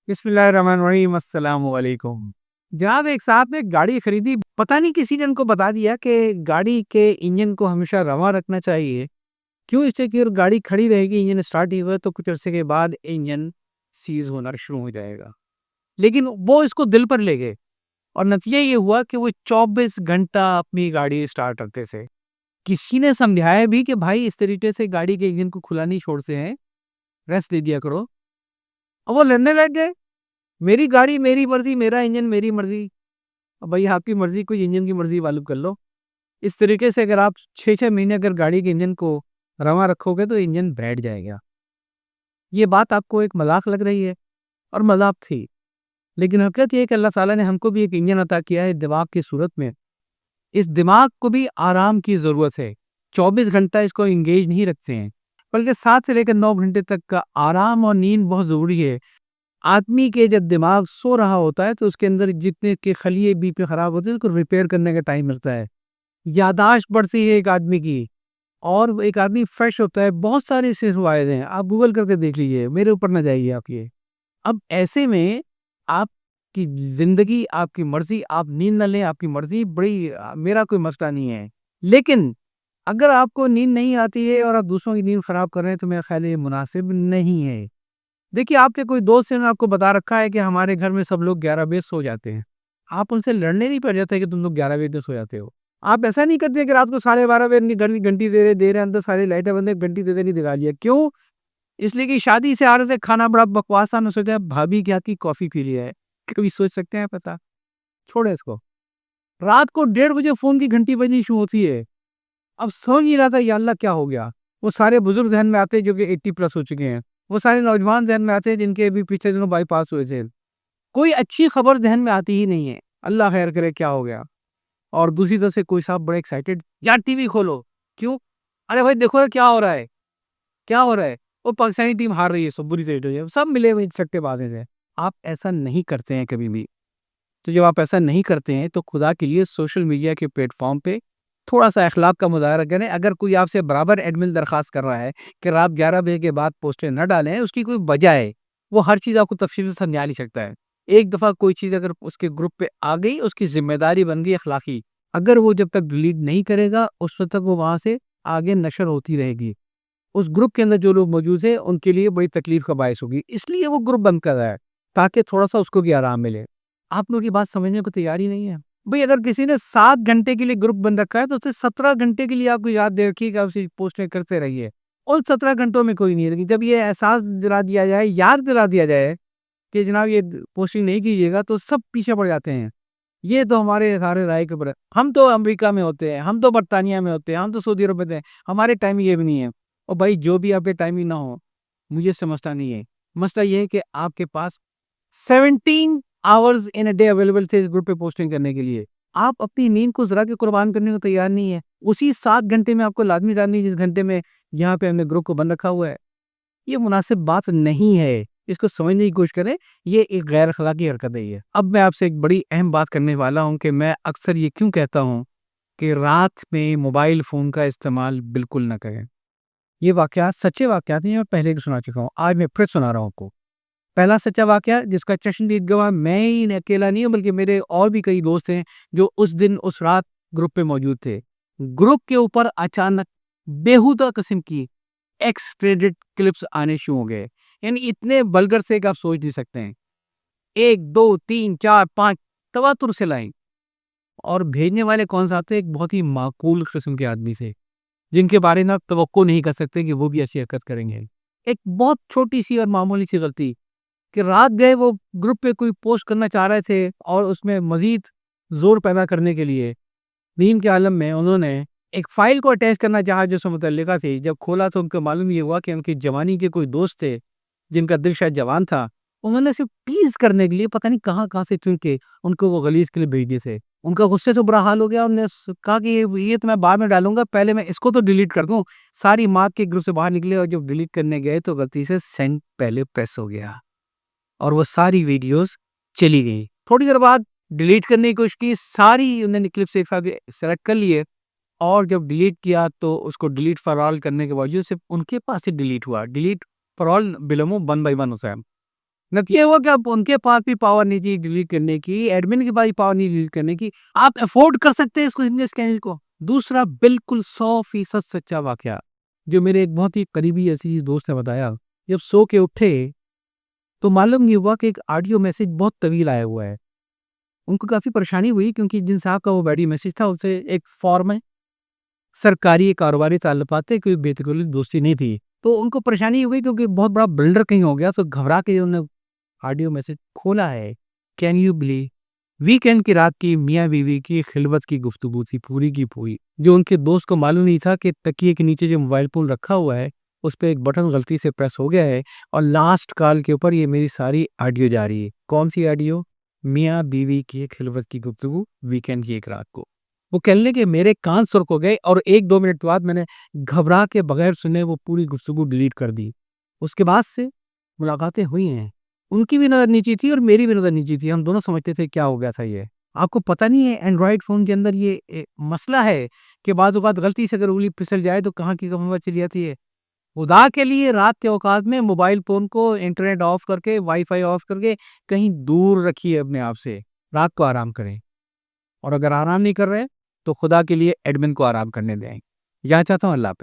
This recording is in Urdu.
بسم اللہ الرحمن الرحیم، السلام علیکم جناب۔ ایک صاحب نے گاڑی خریدی، پتہ نہیں کسی نے ان کو بتا دیا کہ گاڑی کے انجن کو ہمیشہ رواں رکھنا چاہیے۔ کیوں؟ اس سے کہ گاڑی کھڑی رہے گی، انجن سٹارٹ ہی ہوا تو کچھ عرصے کے بعد انجن سیز ہونا شروع ہو جائے گا۔ لیکن وہ اس کو دل پر لے گئے اور نتیجہ یہ ہوا کہ وہ 24 گھنٹہ اپنی گاڑی سٹارٹ رکھتے تھے۔ کسی نے سمجھایا بھی کہ بھائی اس طریقے سے گاڑی کے انجن کو کھلا نہیں چھوڑتے ہیں، ریسٹ دے دیا کرو، اور وہ لڑنے لگ گئے۔ میری گاڑی میری مرضی، میرا انجن میری مرضی۔ اب بھائی آپ کی مرضی کوئی انجن کی مرضی معلوم کر لو۔ اس طریقے سے اگر آپ 6 مہینے اگر گاڑی کے انجن کو رواں رکھو گے تو انجن بیٹھ جائے گا۔ یہ بات آپ کو ایک مذاق لگ رہی ہے، اور مذاق تھی، لیکن حقیقت یہ ہے کہ اللہ تعالیٰ نے ہم کو بھی ایک انجن عطا کیا ہے دماغ کی صورت میں۔ اس دماغ کو بھی آرام کی ضرورت ہے۔ 24 گھنٹہ اس کو انگیج نہیں رکھتے ہیں، بلکہ 7 سے لے کر 9 گھنٹے تک کا آرام اور نیند بہت ضروری ہے۔ آدمی کے جب دماغ سو رہا ہوتا ہے تو اس کے اندر جتنے کے خلیے بی پی خراب ہوتے ہیں اس کو ریپیئر کرنے کا ٹائم ملتا ہے، یاداشت بڑھتی ہے ایک آدمی کی، اور ایک آدمی فریش ہوتا ہے۔ بہت سارے اسے فوائد ہیں، آپ گوگل کر کے دیکھ لیجئے، میرے اوپر نہ جائیے آپ یہ۔ اب ایسے میں آپ کی زندگی آپ کی مرضی، آپ نیند نہ لیں آپ کی مرضی، بڑی میرا کوئی مسئلہ نہیں ہے، لیکن اگر آپ کو نیند نہیں آتی ہے اور آپ دوسروں کی نیند خراب کر رہے ہیں تو میرا خیال یہ مناسب نہیں ہے۔ دیکھیے، آپ کے کوئی دوست نے آپ کو بتا رکھا ہے کہ ہمارے گھر میں سب لوگ 11 بجے سو جاتے ہیں، آپ ان سے لڑنے نہیں پڑ جاتے کہ تم لوگ 11 بجے سو جاتے ہو۔ آپ ایسا نہیں کرتے کہ رات کو 12:30 بجے ان کی گھر کی گھنٹی دے رہے اندر سارے لائٹیں بند ہیں، گھنٹی دے نہیں دکھا لیا۔ کیوں؟ اس لیے کہ شادی سے آ رہے تھے، کھانا بڑا بکواس تھا، میں سوچا بھابھی کے ہاتھ کی کافی پی لیا ہے۔ کبھی سوچ سکتے ہیں؟ پتا چھوڑیں اس کو۔ رات کو 1:30 بجے فون کی گھنٹی بجنی شروع ہوتی ہے۔ اب سمجھ نہیں رہا تھا یا اللہ کیا ہو گیا۔ وہ سارے بزرگ ذہن میں آتے ہیں جو کہ 80 پلس ہو چکے ہیں، وہ سارے نوجوان ذہن میں آتے ہیں جن کے بھی پچھلے دنوں بائی پاس ہوئے تھے۔ کوئی اچھی خبر ذہن میں آتی ہی نہیں ہے، اللہ خیر کرے کیا ہو گیا۔ اور دوسری طرف سے کوئی صاحب بڑے ایکسائٹڈ، یار ٹی وی کھولو۔ کیوں؟ ارے بھائی دیکھو کیا ہو رہا ہے، کیا ہو رہا ہے؟ وہ پاکستانی ٹیم ہار رہی ہے، سب بری طریقے سے، سب ملے ہوئے سکتے بازے سے۔ آپ ایسا نہیں کرتے ہیں کبھی بھی۔ تو جب آپ ایسا نہیں کرتے ہیں تو خدا کے لیے سوشل میڈیا کے پلیٹ فارم پہ تھوڑا سا اخلاق کا مظاہرہ کریں۔ اگر کوئی آپ سے برابر ایڈمن درخواست کر رہا ہے کہ رات 11 بجے کے بعد پوسٹیں نہ ڈالیں، اس کی کوئی وجہ ہے، وہ ہر چیز آپ کو تفصیل سے سمجھا نہیں سکتا ہے۔ ایک دفعہ کوئی چیز اگر اس کے گروپ پہ آ گئی، اس کی ذمہ داری بن گئی اخلاقی، اگر وہ جب تک ڈیلیٹ نہیں کرے گا اس وقت تک وہ وہاں سے آگے نشر ہوتی رہے گی۔ اس گروپ کے اندر جو لوگ موجود ہیں ان کے لیے بڑی تکلیف کا باعث ہوگی، اس لیے وہ گروپ بند کر رہا ہے تاکہ تھوڑا سا اس کو بھی آرام ملے۔ آپ لوگ یہ بات سمجھنے کو تیار ہی نہیں ہے۔ بھئی اگر کسی نے 7 گھنٹے کے لیے گروپ بند رکھا ہے تو اسے 17 گھنٹے کے لیے آپ کو یاد دے رکھیے کہ آپ اسے پوسٹیں کرتے رہیے، اور 17 گھنٹوں میں کوئی نہیں رکھی۔ جب یہ احساس دلا دیا جائے، یاد دلا دیا جائے کہ جناب یہ پوسٹنگ نہیں کیجیے گا، تو سب پیچھے پڑ جاتے ہیں۔ یہ تو ہمارے سارے رائے کے اوپر ہے۔ ہم تو امریکہ میں ہوتے ہیں، ہم تو برطانیہ میں ہوتے ہیں، ہم تو سعودی عرب میں ہوتے ہیں، ہمارے ٹائم یہ بھی نہیں ہے۔ اور بھائی جو بھی آپ کے ٹائمنگ نہ ہو، مجھے اس سے مسئلہ نہیں ہے۔ مسئلہ یہ ہے کہ آپ کے پاس 17 hours in a day available تھے اس گروپ پہ پوسٹنگ کرنے کے لیے۔ آپ اپنی نیند کو ذرا کے قربان کرنے کو تیار نہیں ہے۔ اسی 7 گھنٹے میں آپ کو لازمی ڈالنی ہے جس گھنٹے میں یہاں پہ ہم نے گروپ کو بند رکھا ہوا ہے۔ یہ مناسب بات نہیں ہے، اس کو سمجھنے کی کوشش کریں۔ یہ ایک غیر اخلاقی حرکت ہے۔ اب میں آپ سے ایک بڑی اہم بات کرنے والا ہوں کہ میں اکثر یہ کیوں کہتا ہوں کہ رات میں موبائل فون کا استعمال بالکل نہ کریں۔ یہ واقعات سچے واقعات ہیں، میں پہلے بھی سنا چکا ہوں، آج میں پھر سنا رہا ہوں آپ کو۔ پہلا سچا واقعہ جس کا چشمدید گواہ میں ہی اکیلا نہیں ہوں بلکہ میرے اور بھی کئی دوست ہیں جو اس دن اس رات گروپ پہ موجود تھے۔ گروپ کے اوپر اچانک بیہودہ قسم کی ایکسپریڈڈ کلپس آنے شروع ہو گئے، یعنی اتنے بلگر سے کہ آپ سوچ نہیں سکتے ہیں۔ 1 2 3 4 5 تواتر سے لائیں، اور بھیجنے والے کون سا تھے؟ ایک بہت ہی معقول قسم کے آدمی سے جن کے بارے میں آپ توقع نہیں کر سکتے کہ وہ بھی ایسی حرکت کریں گے۔ ایک بہت چھوٹی سی اور معمولی سی غلطی کہ رات گئے وہ گروپ پہ کوئی پوسٹ کرنا چاہ رہے تھے اور اس میں مزید زور پیدا کرنے کے لیے نیند کے عالم میں انہوں نے ایک فائل کو اٹیچ کرنا چاہا جو سے متعلقہ تھی۔ جب کھولا تو ان کو معلوم یہ ہوا کہ ان کی جوانی کے کوئی دوست تھے جن کا دل شاید جوان تھا، انہوں نے صرف ٹیز کرنے کے لیے پتہ نہیں کہاں کہاں سے چن کے ان کو وہ غلیظ کے لیے بھیج دیے تھے۔ ان کا غصے سے برا حال ہو گیا، انہوں نے کہا کہ یہ تو میں بعد میں ڈالوں گا، پہلے میں اس کو تو ڈیلیٹ کر دوں۔ ساری مارک کے گروپ سے باہر نکلے اور جب ڈیلیٹ کرنے گئے تو غلطی سے سینڈ پہلے پریس ہو گیا اور وہ ساری ویڈیوز چلی گئی۔ تھوڑی دیر بعد ڈیلیٹ کرنے کی کوشش کی، ساری انہوں نے کلپ سے سلیکٹ کر لیے، اور جب ڈیلیٹ کیا تو اس کو ڈیلیٹ فار آل کرنے کے باوجود صرف ان کے پاس سے ڈیلیٹ ہوا۔ ڈیلیٹ فار آل بلومو 1 by 1 ہوتا ہے۔ نتیجہ ہوا کہ اب ان کے پاس بھی پاور نہیں تھی ڈیلیٹ کرنے کی، ایڈمن کے پاس بھی پاور نہیں ڈیلیٹ کرنے کی. آپ افورڈ کر سکتے ہیں اس کو اسکینر کو. دوسرا بالکل 100% سچا واقعہ جو میرے ایک بہت ہی قریبی ایسی دوست نے بتایا. جب سو کے اٹھے تو معلوم یہ ہوا کہ ایک آڈیو میسج بہت طویل آیا ہوا ہے. ان کو کافی پریشانی ہوئی کیونکہ جن صاحب کا وہ آڈیو میسج تھا اسے ایک فارم ہے، سرکاری کاروباری تعلقات ہے، کوئی بیتکلی دوستی نہیں تھی. تو ان کو پریشانی ہوئی کیونکہ بہت بڑا بلڈر کہیں ہو گیا. تو گھبرا کے انہوں نے آڈیو میسج کھولا ہے. کین یو بلیو ویکینڈ کی رات کی میاں بیوی کی خلوت کی گفتگو تھی پوری کی پوری. جو ان کے دوست کو معلوم نہیں تھا کہ تکیے کے نیچے جو موبائل فون رکھا ہوا ہے اس پہ ایک بٹن غلطی سے پریس ہو گیا ہے اور لاسٹ کال کے اوپر یہ میری ساری آڈیو جا رہی ہے. کون سی آڈیو؟ میاں بیوی کی خلوت کی گفتگو ویکینڈ کی ایک رات کو. وہ کہنے کہ میرے کان سرک ہو گئے اور 1-2 منٹ بعد میں نے گھبرا کے بغیر سنے وہ پوری گفتگو ڈیلیٹ کر دی. اس کے بعد سے ملاقاتیں ہوئی ہیں. ان کی بھی نظر نیچی تھی اور میری بھی نظر نیچی تھی. ہم دونوں سمجھتے تھے کیا ہو گیا تھا. یہ آپ کو پتہ نہیں ہے اینڈرائڈ فون کے اندر یہ مسئلہ ہے کہ بعض اوقات غلطی سے اگر انگلی پھسل جائے تو کہاں کی کہاں چلی جاتی ہے. خدا کے لیے رات کے اوقات میں موبائل فون کو انٹرنیٹ آف کر کے وائی فائی آف کر کے کہیں دور رکھیے اپنے آپ سے. رات کو آرام کریں اور اگر آرام نہیں کر رہے تو خدا کے لیے ایڈمن کو آرام کرنے دیں. یہاں چاہتا ہوں. اللہ حافظ.